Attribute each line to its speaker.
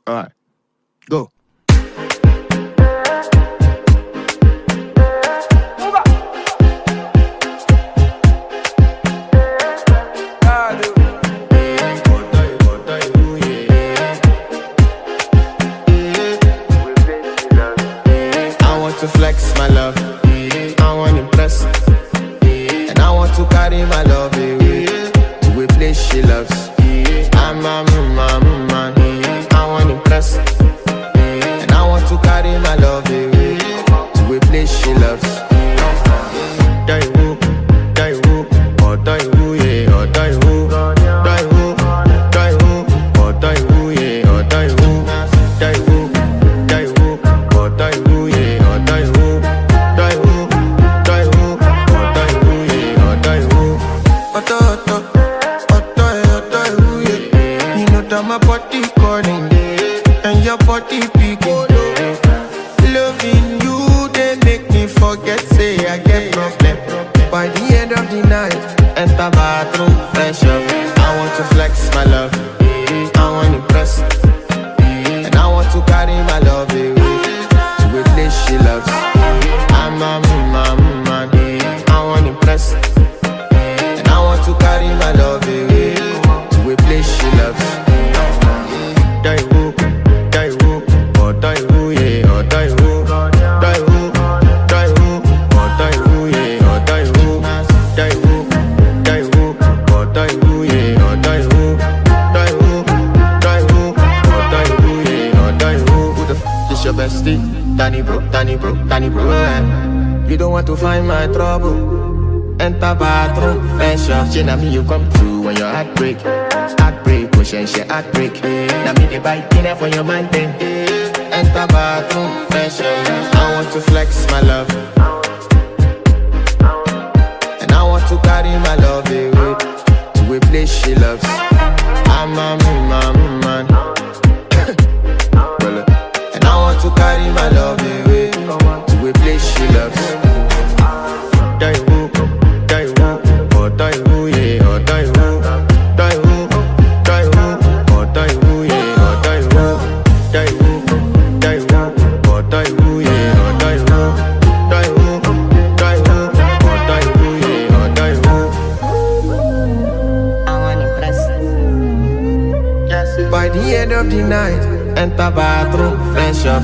Speaker 1: Alright, go. To flex my love, I want to impress, and I want to carry my love away to a place she loves. I'm a man, I want to impress, and I want to carry my love away to a place she loves. Die woo, oh die woo, yeah, oh die woo, die woo, oh die woo, yeah, oh die woo, die woo, oh die woo, yeah. My body calling, and your body picking. Loving you, they make me forget, say I get problem. By the end of the night, enter bathroom, fresh up. I want to flex my love, I want to impress, and I want to carry my love away to a place she loves. I'm a man, I want to impress, and I want to carry my love away to a place she loves. Die woo, oh die woo, yeah, oh die woo, die woo, oh die woo, yeah, oh die woo, die woo, oh die woo, yeah, oh die woo, oh die woo, yeah, oh die woo. Who the f is your bestie? Danny bro, You don't want to find my trouble. Enter bathroom, fresh up. She na me you come through when your heart break, push she heartbreak. Now me the bite dinner for your man then. Enter bathroom, fresh up. I want to flex my love, and I want to carry my love away to a place she loves. I'm a man, and I want to carry my love away to a place she loves. Die woo, oh die woo, yeah, oh die woo, die woo, oh die woo, yeah, oh die woo, die woo, oh die woo, yeah, oh die woo, die woo, oh die woo, yeah, oh die woo.
Speaker 2: I want to impress.
Speaker 1: Yes. By the end of the night, enter bathroom, fresh up.